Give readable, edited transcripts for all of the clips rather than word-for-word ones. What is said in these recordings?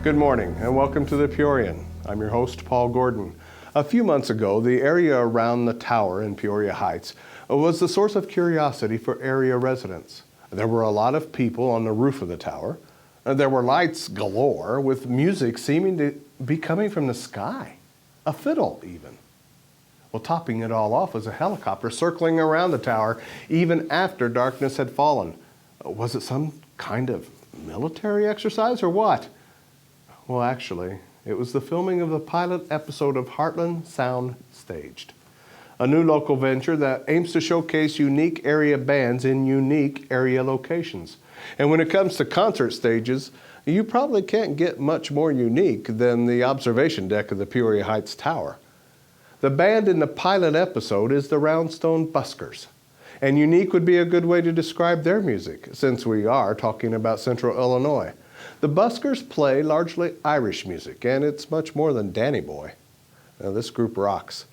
Good morning and welcome to the Peorian. I'm your host, Paul Gordon. A few months ago, the area around the tower in Peoria Heights was the source of curiosity for area residents. There were a lot of people on the roof of the tower. There were lights galore with music seeming to be coming from the sky, a fiddle even. Well, topping it all off was a helicopter circling around the tower even after darkness had fallen. Was it some kind of military exercise or what? Well, actually, it was the filming of the pilot episode of Heartland Sound Staged, a new local venture that aims to showcase unique area bands in unique area locations. And when it comes to concert stages, you probably can't get much more unique than the observation deck of the Peoria Heights Tower. The band in the pilot episode is the Roundstone Buskers, and unique would be a good way to describe their music, since we are talking about Central Illinois. The Buskers play largely Irish music, and it's much more than Danny Boy. Now, this group rocks.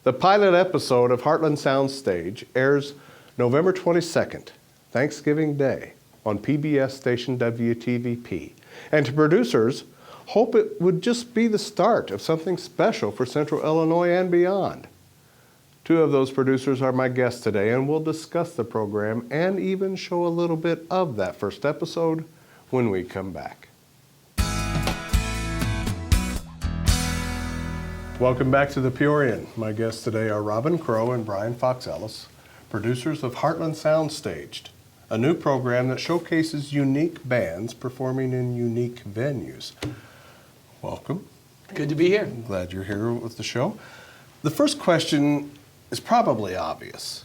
The pilot episode of Heartland Sound Staged airs November 22nd, Thanksgiving Day, on PBS station WTVP. And to producers, hope it would just be the start of something special for Central Illinois and beyond. Two of those producers are my guests today, and we'll discuss the program and even show a little bit of that first episode when we come back. Welcome back to the Peorian. My guests today are Robin Crowe and Brian Fox Ellis, producers of Heartland Sound Staged, a new program that showcases unique bands performing in unique venues. Welcome. Good to be here. I'm glad you're here with the show. The first question is probably obvious.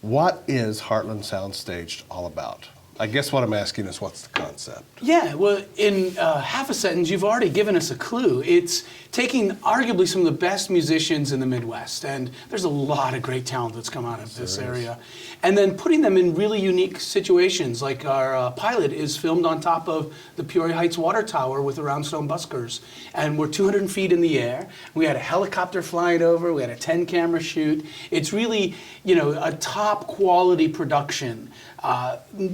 What is Heartland Sound Staged all about? I guess what I'm asking is, what's the concept? Yeah, well, in half a sentence, you've already given us a clue. It's taking arguably some of the best musicians in the Midwest, and there's a lot of great talent that's come out of this area, and then putting them in really unique situations, like our pilot is filmed on top of the Peoria Heights water tower with the Roundstone Buskers, and we're 200 feet in the air. We had a helicopter flying over. We had a 10-camera shoot. It's really, a top quality production.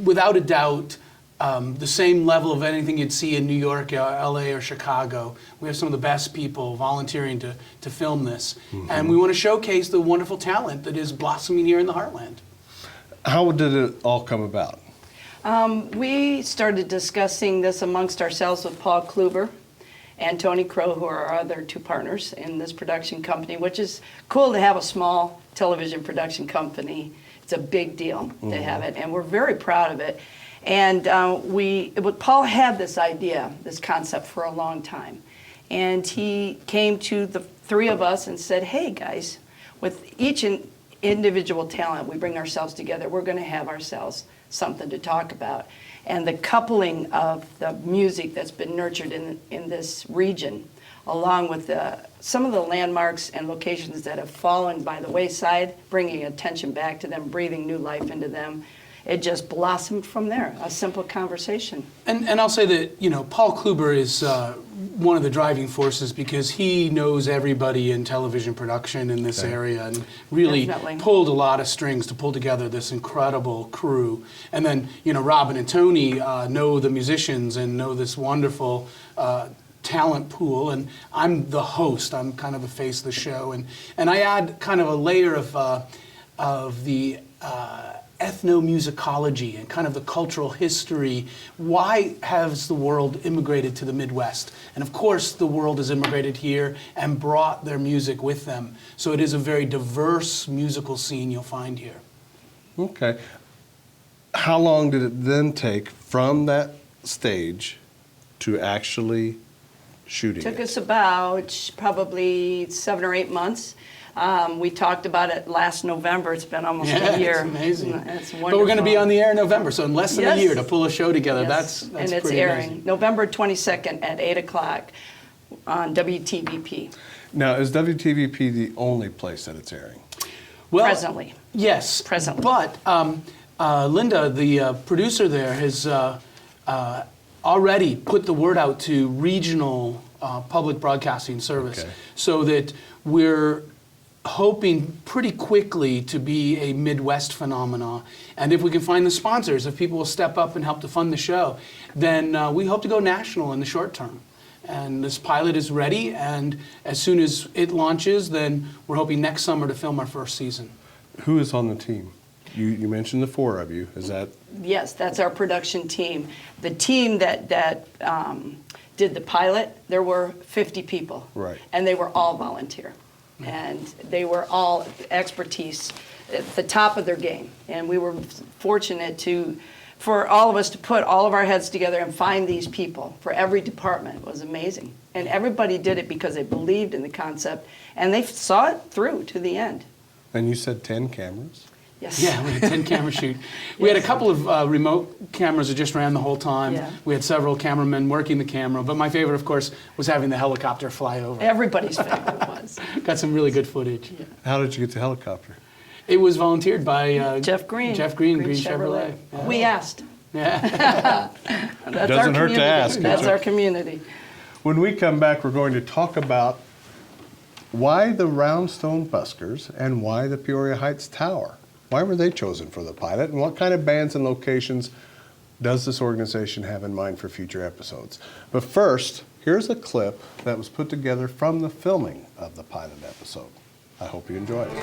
Without a doubt, the same level of anything you'd see in New York, LA, or Chicago. We have some of the best people volunteering to film this. Mm-hmm. And we want to showcase the wonderful talent that is blossoming here in the Heartland. How did it all come about? We started discussing this amongst ourselves with Paul Kluber and Tony Crowe, who are our other two partners in this production company, which is cool to have a small television production company. It's a big deal to have it, and we're very proud of it. And Paul had this idea, this concept for a long time. And he came to the three of us and said, hey guys, with each individual talent, we bring ourselves together, we're gonna have ourselves something to talk about. And the coupling of the music that's been nurtured in this region, along with some of the landmarks and locations that have fallen by the wayside, bringing attention back to them, breathing new life into them. It just blossomed from there, a simple conversation. And I'll say that, Paul Kluber is one of the driving forces because he knows everybody in television production in this area and really pulled a lot of strings to pull together this incredible crew. And then, Robin and Tony know the musicians and know this wonderful talent pool, and I'm the host. I'm kind of the face of the show, and I add kind of a layer of the ethnomusicology and kind of the cultural history. Why has the world immigrated to the Midwest? And of course, the world has immigrated here and brought their music with them. So it is a very diverse musical scene you'll find here. Okay. How long did it then take from that stage to actually shooting Took us about probably 7 or 8 months. We talked about it last November. It's been almost a year. It's amazing. It's wonderful. But we're going to be on the air in November, so in less than a year to pull a show together, that's and it's pretty airing amazing. November 22nd at 8 o'clock on WTVP. Now, is WTVP the only place that it's airing? Well, presently. Yes. Presently. But Linda, the producer there, has already put the word out to regional public broadcasting service so that we're hoping pretty quickly to be a Midwest phenomena. And if we can find the sponsors, if people will step up and help to fund the show, then we hope to go national in the short term. And this pilot is ready, and as soon as it launches, then we're hoping next summer to film our first season. Who is on the team? You mentioned the four of you. Is that? Yes, that's our production team. The team that did the pilot, there were 50 people. Right. And they were all volunteer. And they were all expertise at the top of their game. And we were fortunate for all of us to put all of our heads together and find these people for every department. It was amazing. And everybody did it because they believed in the concept, and they saw it through to the end. And you said 10 cameras? Yes. Yeah, we had a 10-camera shoot. We had a couple of remote cameras that just ran the whole time. Yeah. We had several cameramen working the camera, but my favorite, of course, was having the helicopter fly over. Everybody's favorite was. Got some really good footage. Yeah. How did you get the helicopter? It was volunteered by Jeff Green. Green Chevrolet. Yeah. We asked. Yeah. That's Doesn't hurt to ask. That's our community. When we come back, we're going to talk about why the Roundstone Buskers and why the Peoria Heights Tower. Why were they chosen for the pilot, and what kind of bands and locations does this organization have in mind for future episodes? But first, here's a clip that was put together from the filming of the pilot episode. I hope you enjoy it.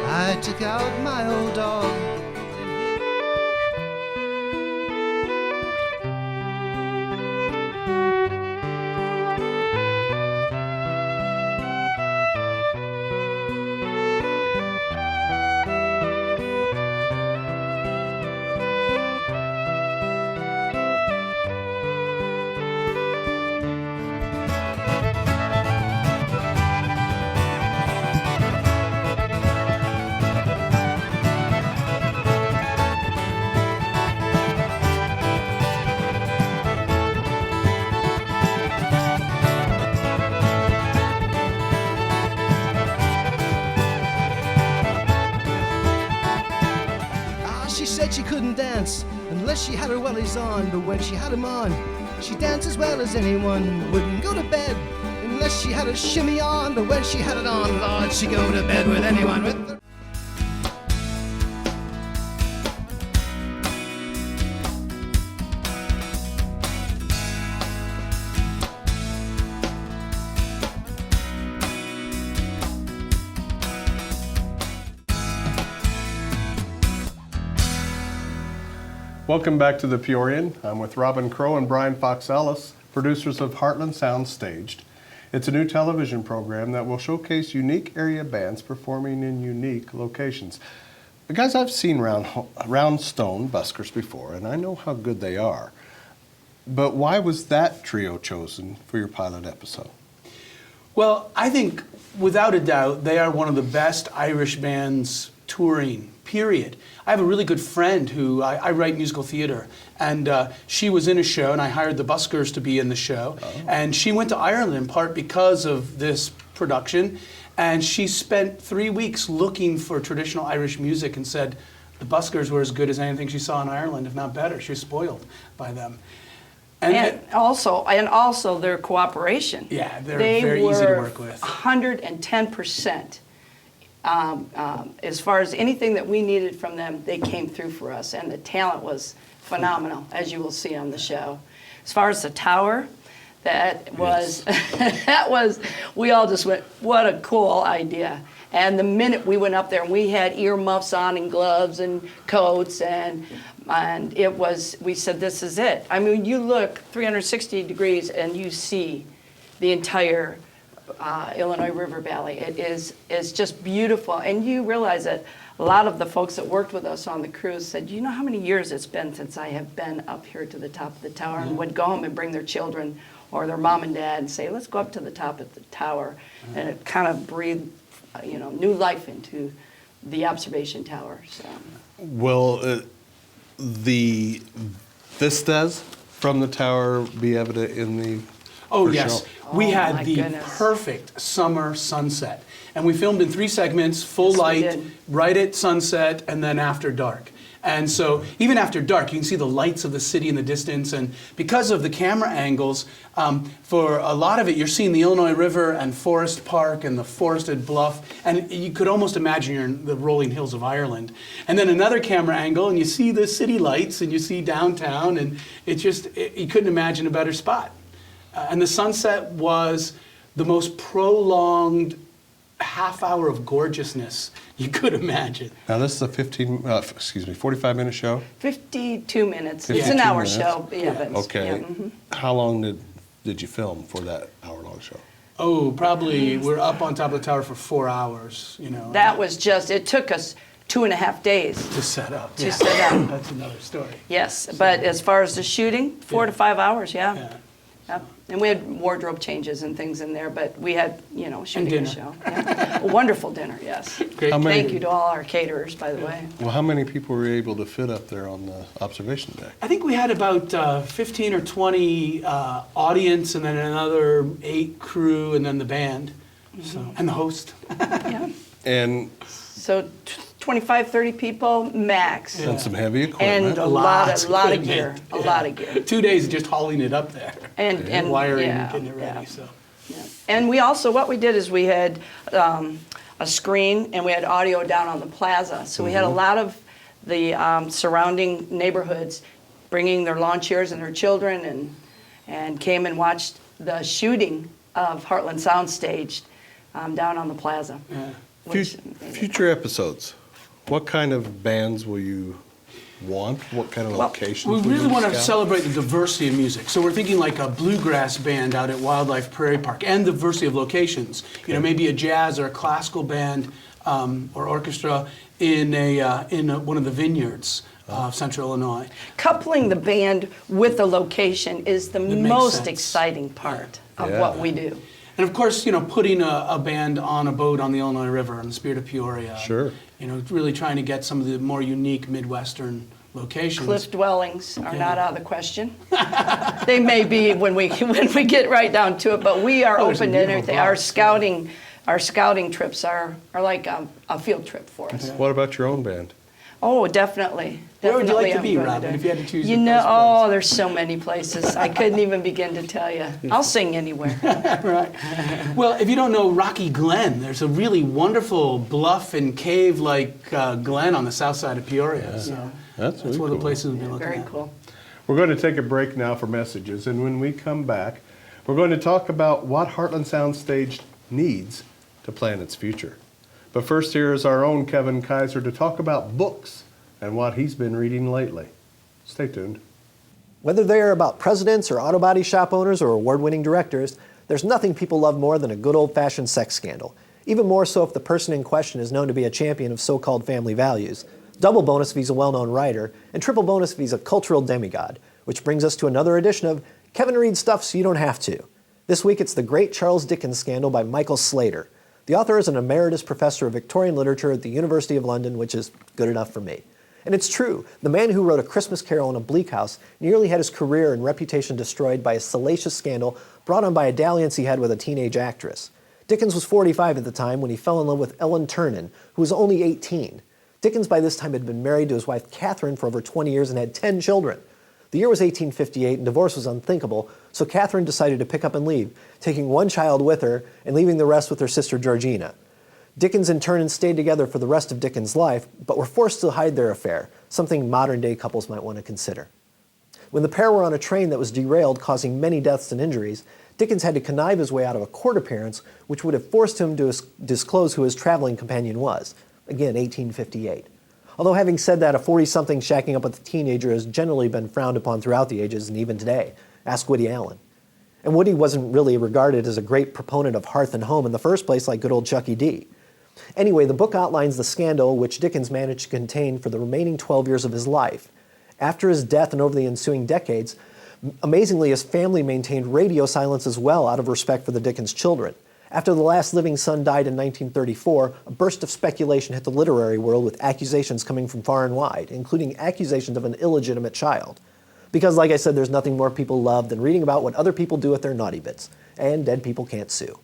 I took out my old dog. She said she couldn't dance unless she had her wellies on, but when she had them on, she danced as well as anyone. Wouldn't go to bed unless she had a shimmy on, but when she had it on, Lord, she'd go to bed with anyone with her. Welcome back to the Peorian. I'm with Robin Crowe and Brian Fox Ellis, producers of Heartland Sound Staged. It's a new television program that will showcase unique area bands performing in unique locations. Guys, I've seen Roundstone Buskers before, and I know how good they are. But why was that trio chosen for your pilot episode? Well, I think, without a doubt, they are one of the best Irish bands touring, period. I have a really good friend who, I write musical theater, and she was in a show, and I hired the Buskers to be in the show. Oh. And she went to Ireland in part because of this production, and she spent 3 weeks looking for traditional Irish music and said the Buskers were as good as anything she saw in Ireland, if not better. She was spoiled by them. And also their cooperation. Yeah, they're very easy to work with. 110%. As far as anything that we needed from them, they came through for us, and the talent was phenomenal, as you will see on the show. As far as the tower, that was, we all just went, what a cool idea. And the minute we went up there, and we had earmuffs on and gloves and coats, and it was, we said, this is it. I mean, you look 360 degrees and you see the entire Illinois River Valley. It's just beautiful, and you realize that a lot of the folks that worked with us on the cruise said, you know how many years it's been since I have been up here to the top of the tower, and would go home and bring their children or their mom and dad and say, let's go up to the top of the tower, and it kind of breathed new life into the observation tower. So. Will the vistas from the tower be evident in the Oh, for yes. show? We Oh, had my the goodness. perfect summer sunset. And we filmed in 3 segments, full Yes, we light, did. right at sunset, and then after dark. And so even after dark, you can see the lights of the city in the distance. And because of the camera angles, for a lot of it, you're seeing the Illinois River and Forest Park and the forested bluff. And you could almost imagine you're in the rolling hills of Ireland. And then another camera angle, and you see the city lights, and you see downtown. And you couldn't imagine a better spot. And the sunset was the most prolonged half hour of gorgeousness you could imagine. Now this is a 45-minute show? 52 minutes. It's 52 an hour minutes. show. Yeah, but it's- Okay. yeah, mhm. How long did you film for that hour-long show? Oh, probably we're up on top of the tower for 4 hours, you know. That was just, it took us 2.5 days to set up. to set up. That's another story. Yes, but as far as the shooting, 4 to 5 hours, yeah. Yeah. Yep. And we had wardrobe changes and things in there, but we had, shooting dinner. the show. Yeah. A wonderful dinner, yes. Great. How many- Thank you to all our caterers, by the way. Well, how many people were you able to fit up there on the observation deck? I think we had about 15 or 20 audience, and then another 8 crew, and then the band, and the host. Yeah. And, So 25, 30 people max. and some heavy And equipment. a lot Lots of gear. equipment. A Yeah. lot of gear. 2 days just hauling it up there. And wiring yeah, and getting it ready. yeah. So. Yeah. And we also, what we did is we had a screen and we had audio down on the plaza. So we had a lot of the surrounding neighborhoods bringing their lawn chairs and their children and came and watched the shooting of Heartland Sound Staged down on the plaza. Yeah. which- Future episodes, what kind of bands will you want? What kind of locations? We will really you want to scout? celebrate the diversity of music. So we're thinking like a bluegrass band out at Wildlife Prairie Park, and the diversity of locations. You know, maybe a jazz or a classical band or orchestra in one of the vineyards of Central Illinois. Coupling the band with the location is the makes most sense. exciting part of Yeah. what we do. And of course, putting a band on a boat on the Illinois River in the spirit of Peoria. Sure. Really trying to get some of the more unique Midwestern locations. Cliff dwellings are not out of the question. They may be when we get right down to it, but we are Oh, there's open some to beautiful anything. Our spots, scouting trips are like a field trip for us. What about your own band? Oh, definitely. Where would you like to I'm be, going Robin, if you had to choose You your know, best oh, there's so many places. I couldn't even begin to tell you. I'll sing anywhere. Right. Well, if you don't know Rocky Glen, there's a really wonderful bluff and cave-like glen on the south side of Peoria. So That's really one of the cool. places we'll be looking Very at. cool. We're going to take a break now for messages, and when we come back, we're going to talk about what Heartland Sound Staged needs to plan its future. But first, here is our own Kevin Kaiser to talk about books and what he's been reading lately. Stay tuned. Whether they are about presidents or auto body shop owners or award-winning directors, there's nothing people love more than a good old-fashioned sex scandal. Even more so if the person in question is known to be a champion of so-called family values. Double bonus if he's a well-known writer, and triple bonus if he's a cultural demigod. Which brings us to another edition of Kevin Reads Stuff So You Don't Have To. This week it's The Great Charles Dickens Scandal by Michael Slater. The author is an emeritus professor of Victorian literature at the University of London, which is good enough for me. And it's true, the man who wrote A Christmas Carol in a Bleak House nearly had his career and reputation destroyed by a salacious scandal brought on by a dalliance he had with a teenage actress. Dickens was 45 at the time when he fell in love with Ellen Ternan, who was only 18. Dickens by this time had been married to his wife Catherine for over 20 years and had 10 children. The year was 1858 and divorce was unthinkable, so Catherine decided to pick up and leave, taking one child with her and leaving the rest with her sister Georgina. Dickens and Ternan stayed together for the rest of Dickens' life, but were forced to hide their affair, something modern-day couples might want to consider. When the pair were on a train that was derailed, causing many deaths and injuries, Dickens had to connive his way out of a court appearance, which would have forced him to disclose who his traveling companion was. Again, 1858. Although having said that, a 40-something shacking up with a teenager has generally been frowned upon throughout the ages and even today. Ask Woody Allen. And Woody wasn't really regarded as a great proponent of hearth and home in the first place like good old Chucky D. Anyway, the book outlines the scandal which Dickens managed to contain for the remaining 12 years of his life. After his death and over the ensuing decades, amazingly, his family maintained radio silence as well out of respect for the Dickens children. After the last living son died in 1934, a burst of speculation hit the literary world with accusations coming from far and wide, including accusations of an illegitimate child. Because, like I said, there's nothing more people love than reading about what other people do with their naughty bits. And dead people can't sue.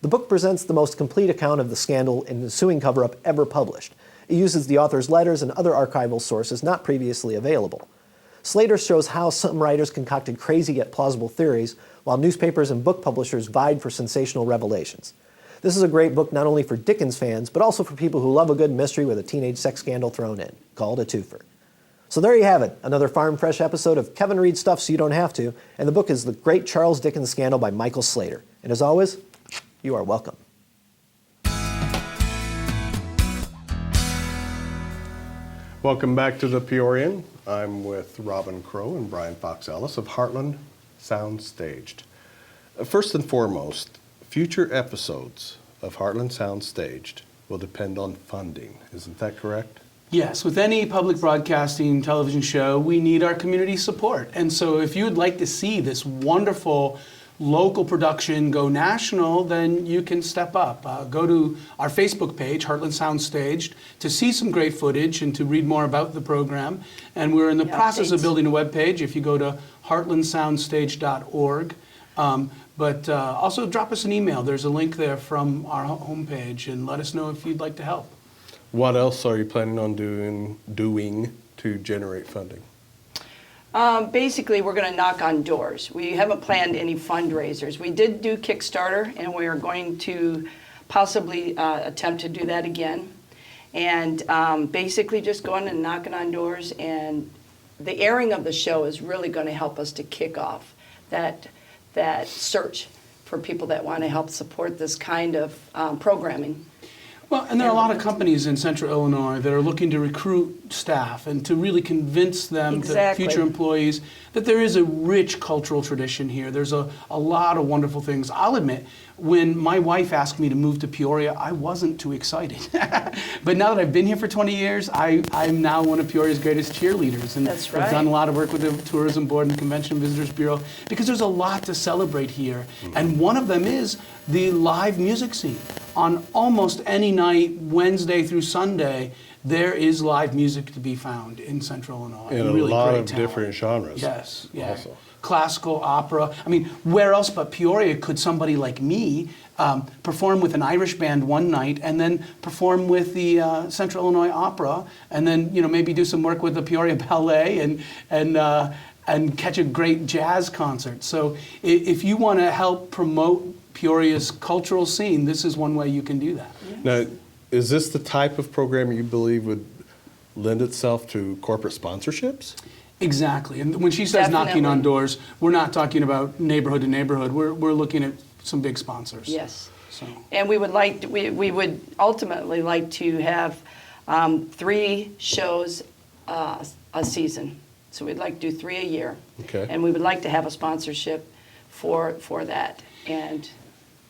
The book presents the most complete account of the scandal and ensuing cover-up ever published. It uses the author's letters and other archival sources not previously available. Slater shows how some writers concocted crazy yet plausible theories, while newspapers and book publishers vied for sensational revelations. This is a great book not only for Dickens fans, but also for people who love a good mystery with a teenage sex scandal thrown in, called a twofer. So there you have it, another Farm Fresh episode of Kevin Reads Stuff So You Don't Have To, and the book is The Great Charles Dickens Scandal by Michael Slater. And as always, you are welcome. Welcome back to the Peorian. I'm with Robin Crowe and Brian Fox Ellis of Heartland Sound Staged. First and foremost, future episodes of Heartland Sound Staged will depend on funding. Isn't that correct? Yes, with any public broadcasting television show, we need our community support. And so if you would like to see this wonderful local production go national, then you can step up. Go to our Facebook page, Heartland Sound Staged, to see some great footage and to read more about the program. And we're in the process of building a webpage if you go to heartlandsoundstage.org. But also drop us an email. There's a link there from our homepage, and let us know if you'd like to help. What else are you planning on doing to generate funding? Basically, we're going to knock on doors. We haven't planned any fundraisers. We did do Kickstarter, and we are going to possibly attempt to do that again. And basically just going and knocking on doors, and the airing of the show is really going to help us to kick off that search for people that want to help support this kind of programming. Well, and there are a lot of companies in Central Illinois that are looking to recruit staff and to really convince them, to future employees, that there is a rich cultural tradition here. There's a lot of wonderful things. I'll admit, when my wife asked me to move to Peoria, I wasn't too excited. But now that I've been here for 20 years, I'm now one of Peoria's greatest cheerleaders. And That's right. I've done a lot of work with the Tourism Board and the Convention and Visitors Bureau, because there's a lot to celebrate here. And one of them is the live music scene. On almost any night, Wednesday through Sunday, there is live music to be found in Central Illinois. In really a lot great of talent. different genres. Yes, yeah. Also. Classical, opera. I mean, where else but Peoria could somebody like me perform with an Irish band one night and then perform with the Central Illinois Opera, and then maybe do some work with the Peoria Ballet and catch a great jazz concert. So if you want to help promote Peoria's cultural scene, this is one way you can do that. Now, is this the type of program you believe would lend itself to corporate sponsorships? Exactly. And when she says knocking on doors, we're not talking about neighborhood to neighborhood. We're looking at some big sponsors. Yes. So. And we would ultimately like to have 3 shows a season. So we'd like to do 3 a year. Okay. And we would like to have a sponsorship for that.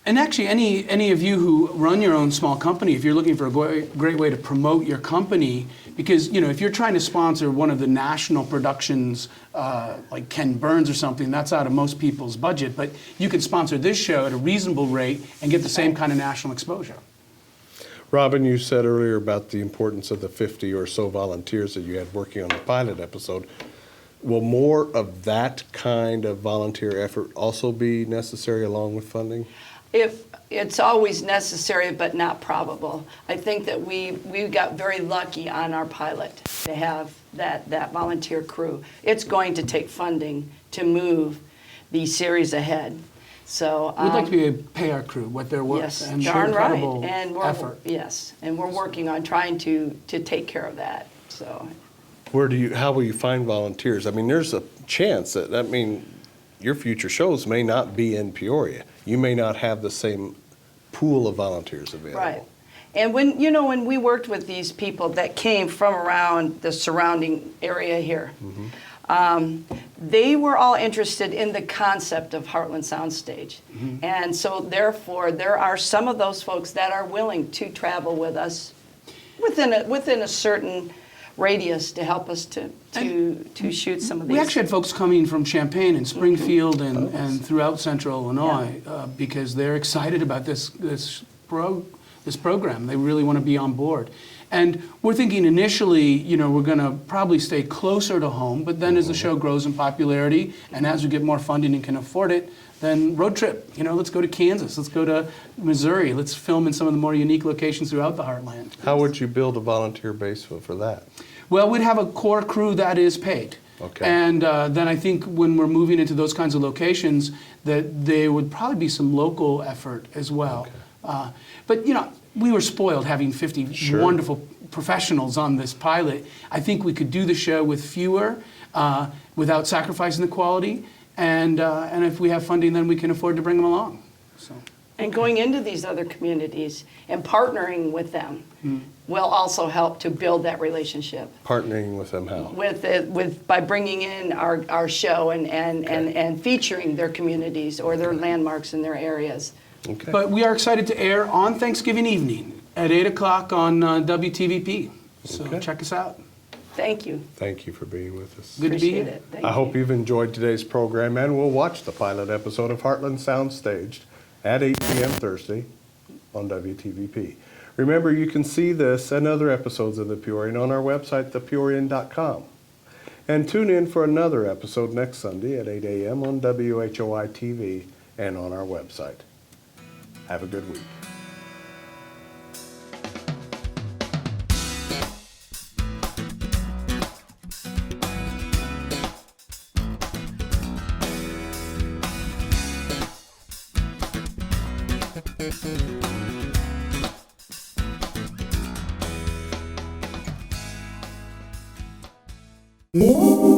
And actually, any of you who run your own small company, if you're looking for a great way to promote your company, because if you're trying to sponsor one of the national productions, like Ken Burns or something, that's out of most people's budget. But you could sponsor this show at a reasonable rate and get the same kind of national exposure. Robin, you said earlier about the importance of the 50 or so volunteers that you had working on the pilot episode. Will more of that kind of volunteer effort also be necessary along with funding? It's always necessary, but not probable. I think that we got very lucky on our pilot to have that volunteer crew. It's going to take funding to move the series ahead. So we'd like to be able to pay our crew what they're worth, yes, and show darn incredible right. And effort. Yes, and we're working on trying to take care of that. So. How will you find volunteers? I mean, there's a chance that your future shows may not be in Peoria. You may not have the same pool of volunteers available. Right. And when we worked with these people that came from around the surrounding area here, they were all interested in the concept of Heartland Sound Stage. And so therefore, there are some of those folks that are willing to travel with us within a certain radius to help us to shoot some of these. We actually had folks coming from Champaign and Springfield and throughout Central Illinois because they're excited about this program. They really want to be on board. And we're thinking initially, you know, we're going to probably stay closer to home, but then as the show grows in popularity and as we get more funding and can afford it, then road trip. You know, let's go to Kansas, let's go to Missouri, let's film in some of the more unique locations throughout the Heartland. How would you build a volunteer base for that? Well, we'd have a core crew that is paid. Okay. And then I think when we're moving into those kinds of locations, that there would probably be some local effort as well. Okay. But, you know, we were spoiled having 50 Sure. wonderful professionals on this pilot. I think we could do the show with fewer, without sacrificing the quality. And if we have funding, then we can afford to bring them along. So. And going into these other communities and partnering with them will also help to build that relationship. Partnering with them how? By bringing in our show and featuring their communities or their landmarks in their areas. Okay. But we are excited to air on Thanksgiving evening at 8 o'clock on WTVP. So Okay. check us out. Thank you. Thank you for being with us. Good to be Appreciate here. it. Thank I you. hope you've enjoyed today's program and will watch the pilot episode of Heartland Sound Staged at 8 p.m. Thursday on WTVP. Remember, you can see this and other episodes of The Peorian on our website, thepeorian.com. And tune in for another episode next Sunday at 8 a.m. on WHOI TV and on our website. Have a good week. Música